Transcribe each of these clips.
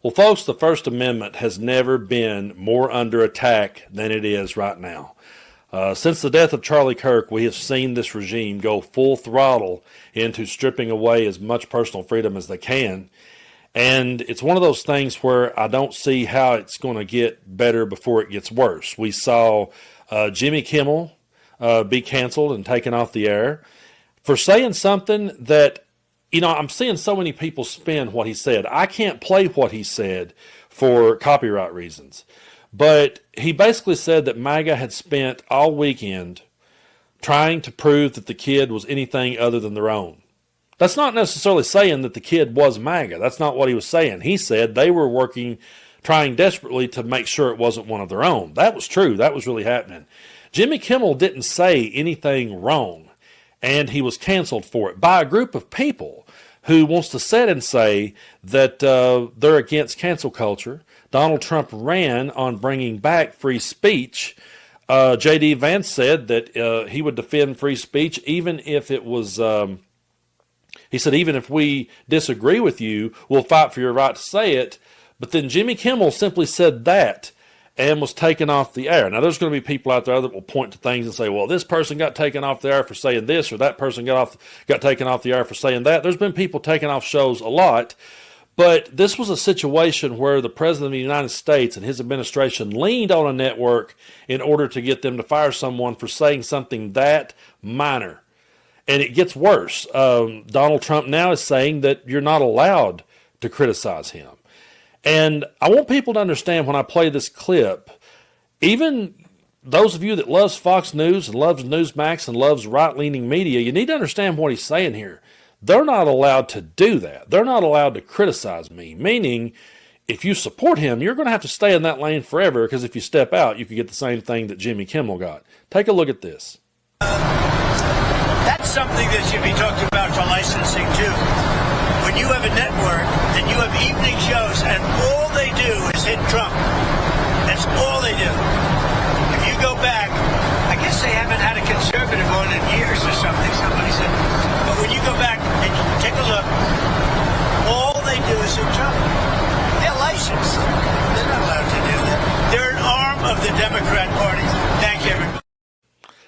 Well, folks, the First Amendment has never been more under attack than it is right now. Since the death of Charlie Kirk, we have seen this regime go full throttle into stripping away as much personal freedom as they can. And it's one of those things where I don't see how it's going to get better before it gets worse. We saw Jimmy Kimmel be canceled and taken off the air for saying something that, I'm seeing so many people spin what he said. I can't play what he said for copyright reasons. But he basically said that MAGA had spent all weekend trying to prove that the kid was anything other than their own. That's not necessarily saying that the kid was MAGA. That's not what he was saying. He said they were trying desperately to make sure it wasn't one of their own. That was true. That was really happening. Jimmy Kimmel didn't say anything wrong, and he was canceled for it by a group of people who wants to sit and say that they're against cancel culture. Donald Trump ran on bringing back free speech. J.D. Vance said that he would defend free speech even if it was, he said, even if we disagree with you, we'll fight for your right to say it. But then Jimmy Kimmel simply said that and was taken off the air. Now, there's going to be people out there that will point to things and say, well, this person got taken off the air for saying this, or that person got taken off the air for saying that. There's been people taken off shows a lot. But this was a situation where the President of the United States and his administration leaned on a network in order to get them to fire someone for saying something that minor. And it gets worse. Donald Trump now is saying that you're not allowed to criticize him. And I want people to understand when I play this clip, even those of you that loves Fox News and loves Newsmax and loves right-leaning media, you need to understand what he's saying here. They're not allowed to do that. They're not allowed to criticize me, meaning if you support him, you're going to have to stay in that lane forever, because if you step out, you could get the same thing that Jimmy Kimmel got. Take a look at this. That's something that should be talked about for licensing, too. When you have a network and you have evening shows and all they do is hit Trump, that's all they do. If you go back, I guess they haven't had a conservative on in years or something, somebody said. But when you go back and you take a look, all they do is hit Trump. They're licensed. They're not allowed to do that. They're an arm of the Democrat Party. Thank you, everybody.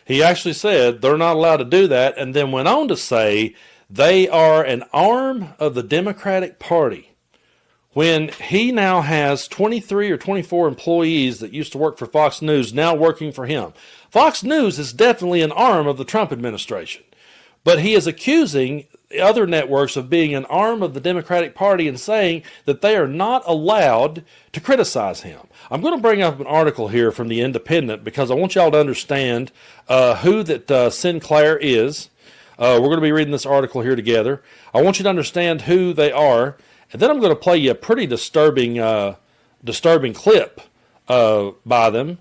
He actually said they're not allowed to do that, and then went on to say they are an arm of the Democratic Party. When he now has 23 or 24 employees that used to work for Fox News now working for him. Fox News is definitely an arm of the Trump administration. But he is accusing other networks of being an arm of the Democratic Party and saying that they are not allowed to criticize him. I'm going to bring up an article here from The Independent because I want y'all to understand who that Sinclair is. We're going to be reading this article here together. I want you to understand who they are, and then I'm going to play you a pretty disturbing clip by them.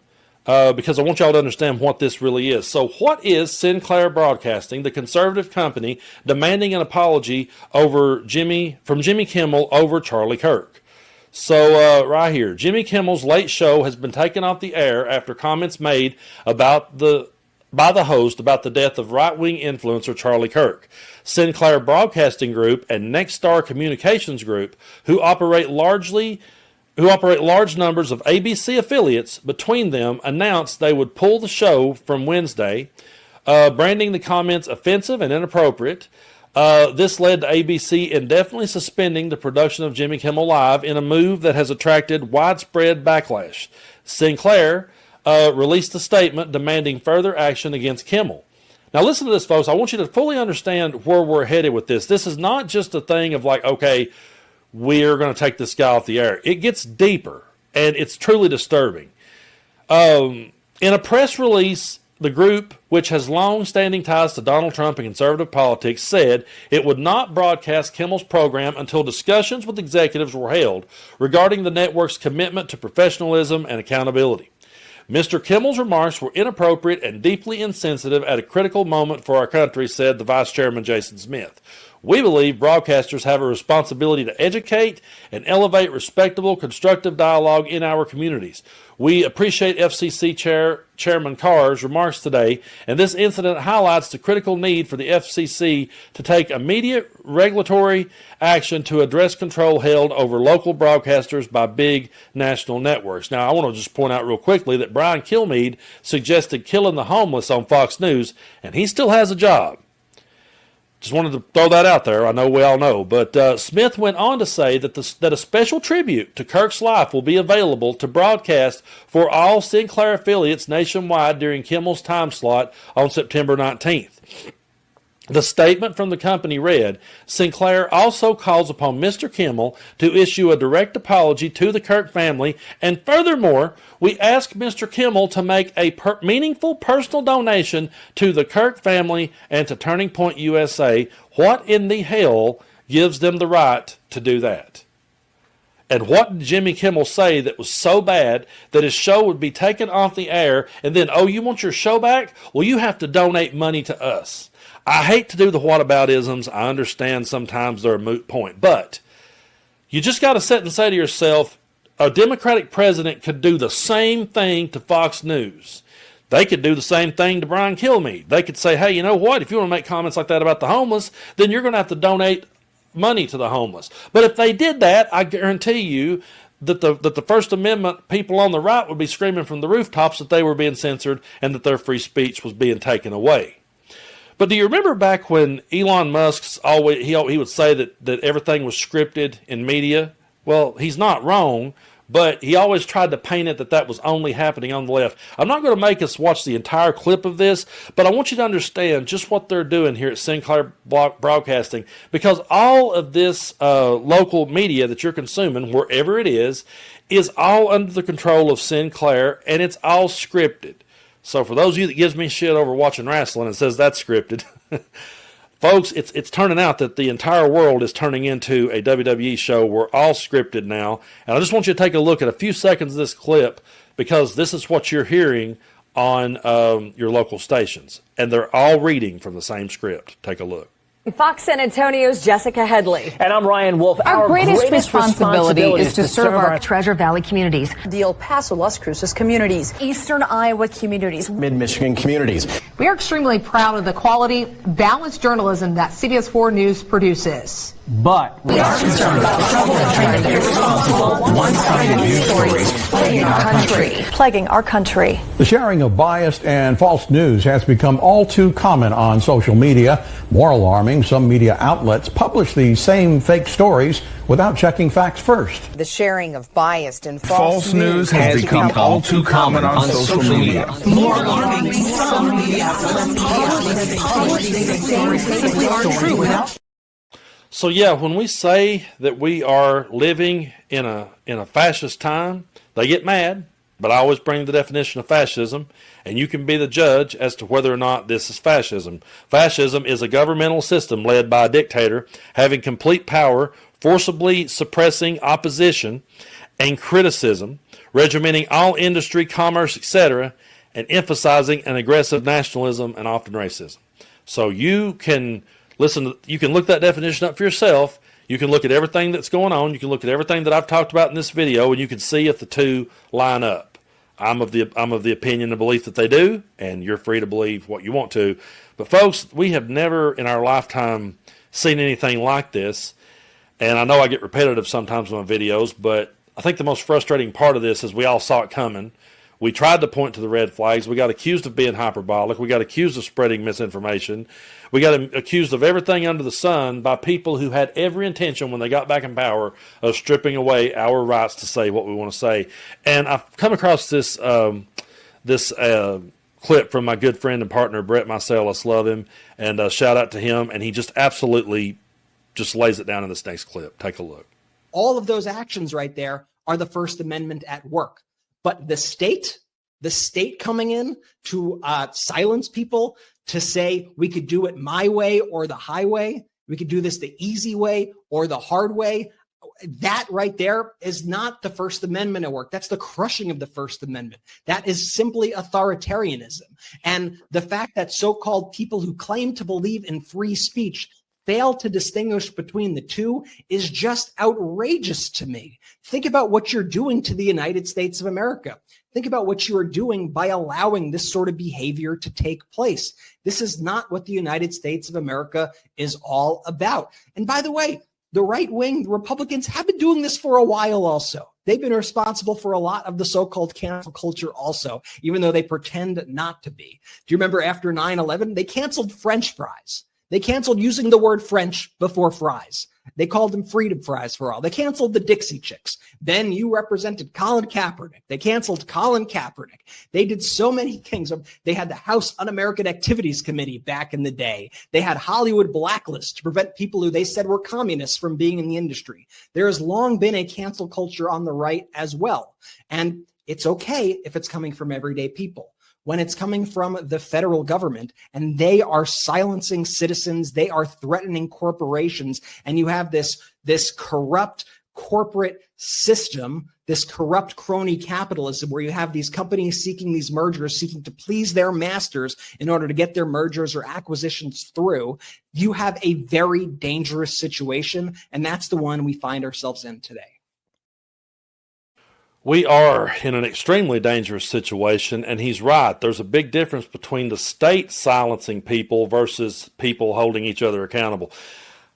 Because I want y'all to understand what this really is. So what is Sinclair Broadcasting, the conservative company, demanding an apology from Jimmy Kimmel over Charlie Kirk? So right here, Jimmy Kimmel's Late Show has been taken off the air after comments made by the host about the death of right-wing influencer Charlie Kirk. Sinclair Broadcasting Group and Nexstar Communications Group, who operate large numbers of ABC affiliates between them, announced they would pull the show from Wednesday, branding the comments offensive and inappropriate. This led to ABC indefinitely suspending the production of Jimmy Kimmel Live in a move that has attracted widespread backlash. Sinclair released a statement demanding further action against Kimmel. Now listen to this, folks. I want you to fully understand where we're headed with this. This is not just a thing of like, okay, we're going to take this guy off the air. It gets deeper, and it's truly disturbing. In a press release, the group, which has long-standing ties to Donald Trump and conservative politics, said it would not broadcast Kimmel's program until discussions with executives were held regarding the network's commitment to professionalism and accountability. Mr. Kimmel's remarks were inappropriate and deeply insensitive at a critical moment for our country, said the Vice Chairman Jason Smith. We believe broadcasters have a responsibility to educate and elevate respectable, constructive dialogue in our communities. We appreciate FCC Chairman Carr's remarks today, and this incident highlights the critical need for the FCC to take immediate regulatory action to address control held over local broadcasters by big national networks. Now, I want to just point out real quickly that Brian Kilmeade suggested killing the homeless on Fox News, and he still has a job. Just wanted to throw that out there. I know we all know. But Smith went on to say that that a special tribute to Kirk's life will be available to broadcast for all Sinclair affiliates nationwide during Kimmel's time slot on September 19th. The statement from the company read, Sinclair also calls upon Mr. Kimmel to issue a direct apology to the Kirk family, and furthermore, we ask Mr. Kimmel to make a meaningful personal donation to the Kirk family and to Turning Point USA. What in the hell gives them the right to do that? And what did Jimmy Kimmel say that was so bad that his show would be taken off the air, and then, oh, you want your show back? Well, you have to donate money to us. I hate to do the whataboutisms. I understand sometimes they're a moot point. But you just got to sit and say to yourself, a Democratic president could do the same thing to Fox News. They could do the same thing to Brian Kilmeade. They could say, hey, you know what? If you want to make comments like that about the homeless, then you're going to have to donate money to the homeless. But if they did that, I guarantee you that the First Amendment people on the right would be screaming from the rooftops that they were being censored and that their free speech was being taken away. But do you remember back when Elon Musk's always he would say that everything was scripted in media? Well, he's not wrong, but he always tried to paint it that was only happening on the left. I'm not going to make us watch the entire clip of this, but I want you to understand just what they're doing here at Sinclair Broadcasting, because all of this local media that you're consuming, wherever it is all under the control of Sinclair, and it's all scripted. So for those of you that gives me shit over watching wrestling and says that's scripted, folks, it's turning out that the entire world is turning into a WWE show. We're all scripted now. And I just want you to take a look at a few seconds of this clip, because this is what you're hearing on your local stations. And they're all reading from the same script. Take a look. Fox San Antonio's Jessica Headley. And I'm Ryan Wolf. Our greatest responsibility is to serve our Treasure Valley communities, the El Paso, Las Cruces communities, Eastern Iowa communities, Mid-Michigan communities. We are extremely proud of the quality, balanced journalism that CBS 4 News produces. But we are concerned about the trouble and irresponsible, one-sided news stories plaguing our country. The sharing of biased and false news has become all too common on social media. More alarming, some media outlets publish these same fake stories without checking facts first. The sharing of biased and false news has become all too common on social media. More alarming, some media outlets publish these same fake stories without. So yeah, when we say that we are living in a fascist time, they get mad, but I always bring the definition of fascism, and you can be the judge as to whether or not this is fascism. Fascism is a governmental system led by a dictator having complete power, forcibly suppressing opposition and criticism, regimenting all industry, commerce, etc., and emphasizing an aggressive nationalism and often racism. So you can you can look that definition up for yourself. You can look at everything that's going on. You can look at everything that I've talked about in this video, and you can see if the two line up. I'm of the opinion and belief that they do, and you're free to believe what you want to. But folks, we have never in our lifetime seen anything like this. And I know I get repetitive sometimes in my videos, but I think the most frustrating part of this is we all saw it coming. We tried to point to the red flags. We got accused of being hyperbolic. We got accused of spreading misinformation. We got accused of everything under the sun by people who had every intention when they got back in power of stripping away our rights to say what we want to say. And I've come across this clip from my good friend and partner, Brett Marcellus. Love him. And shout out to him. And he just absolutely just lays it down in this next clip. Take a look. All of those actions right there are the First Amendment at work. But the state coming in to silence people, to say we could do it my way or the highway, we could do this the easy way or the hard way, that right there is not the First Amendment at work. That's the crushing of the First Amendment. That is simply authoritarianism. And the fact that so-called people who claim to believe in free speech fail to distinguish between the two is just outrageous to me. Think about what you're doing to the United States of America. Think about what you are doing by allowing this sort of behavior to take place. This is not what the United States of America is all about. And by the way, the right wing, the Republicans, have been doing this for a while also. They've been responsible for a lot of the so-called cancel culture also, even though they pretend not to be. Do you remember after 9/11, they canceled French fries? They canceled using the word French before fries. They called them freedom fries for all. They canceled the Dixie Chicks. Then you represented Colin Kaepernick. They canceled Colin Kaepernick. They did so many things. They had the House Un-American Activities Committee back in the day. They had Hollywood Blacklist to prevent people who they said were communists from being in the industry. There has long been a cancel culture on the right as well. And it's okay if it's coming from everyday people. When it's coming from the federal government and they are silencing citizens, they are threatening corporations, and you have this corrupt corporate system, this corrupt crony capitalism where you have these companies seeking these mergers, seeking to please their masters in order to get their mergers or acquisitions through, you have a very dangerous situation, and that's the one we find ourselves in today. We are in an extremely dangerous situation, and he's right. There's a big difference between the state silencing people versus people holding each other accountable.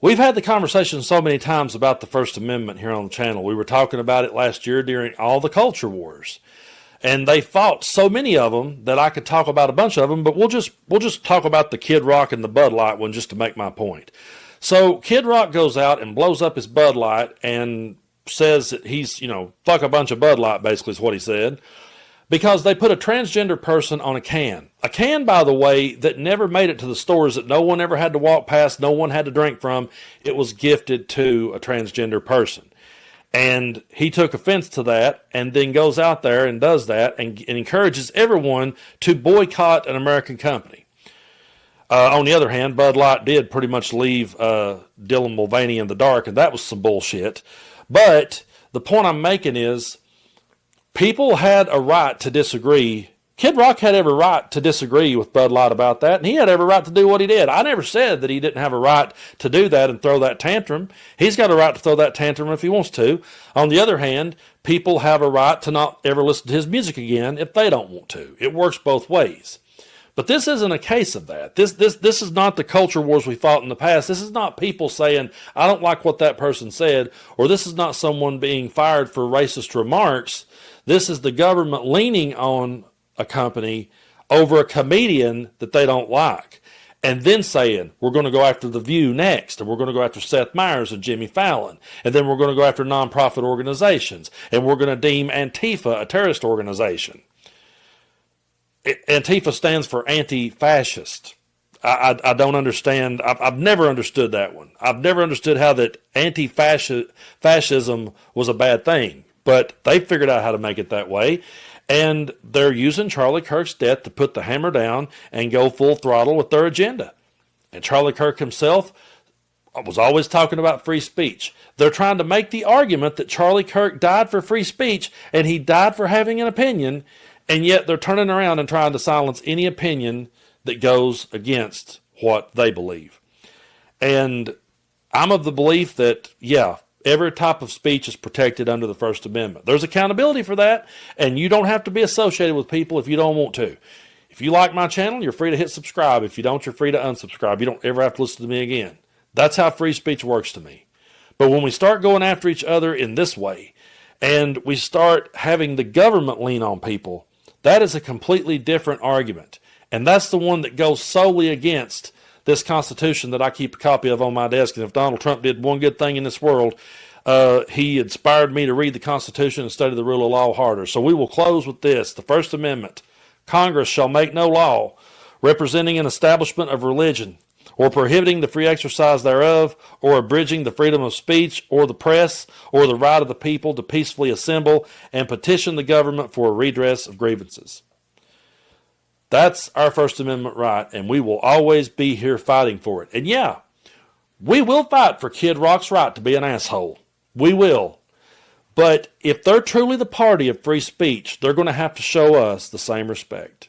We've had the conversation so many times about the First Amendment here on the channel. We were talking about it last year during all the culture wars, and they fought so many of them that I could talk about a bunch of them, but we'll just talk about the Kid Rock and the Bud Light one just to make my point. So Kid Rock goes out and blows up his Bud Light and says that he's, fuck a bunch of Bud Light, basically is what he said, because they put a transgender person on a can. A can, by the way, that never made it to the stores, that no one ever had to walk past, no one had to drink from. It was gifted to a transgender person. And he took offense to that and then goes out there and does that and encourages everyone to boycott an American company. On the other hand, Bud Light did pretty much leave Dylan Mulvaney in the dark, and that was some bullshit. But the point I'm making is people had a right to disagree. Kid Rock had every right to disagree with Bud Light about that, and he had every right to do what he did. I never said that he didn't have a right to do that and throw that tantrum. He's got a right to throw that tantrum if he wants to. On the other hand, people have a right to not ever listen to his music again if they don't want to. It works both ways. But this isn't a case of that. This is not the culture wars we fought in the past. This is not people saying, I don't like what that person said, or this is not someone being fired for racist remarks. This is the government leaning on a company over a comedian that they don't like, and then saying, we're going to go after The View next, and we're going to go after Seth Meyers and Jimmy Fallon, and then we're going to go after nonprofit organizations, and we're going to deem Antifa a terrorist organization. Antifa stands for anti-fascist. I don't understand. I've never understood that one. I've never understood how that anti-fascism was a bad thing. But they figured out how to make it that way. And they're using Charlie Kirk's death to put the hammer down and go full throttle with their agenda. And Charlie Kirk himself was always talking about free speech. They're trying to make the argument that Charlie Kirk died for free speech and he died for having an opinion. And yet they're turning around and trying to silence any opinion that goes against what they believe. And I'm of the belief that, every type of speech is protected under the First Amendment. There's accountability for that, and you don't have to be associated with people if you don't want to. If you like my channel, you're free to hit subscribe. If you don't, you're free to unsubscribe. You don't ever have to listen to me again. That's how free speech works to me. But when we start going after each other in this way, and we start having the government lean on people, that is a completely different argument. And that's the one that goes solely against this Constitution that I keep a copy of on my desk. And if Donald Trump did one good thing in this world, he inspired me to read the Constitution and study the rule of law harder. So we will close with this. The First Amendment. Congress shall make no law representing an establishment of religion, or prohibiting the free exercise thereof, or abridging the freedom of speech or the press, or the right of the people to peacefully assemble and petition the government for a redress of grievances. That's our First Amendment right, and we will always be here fighting for it. And we will fight for Kid Rock's right to be an asshole. We will. But if they're truly the party of free speech, they're going to have to show us the same respect.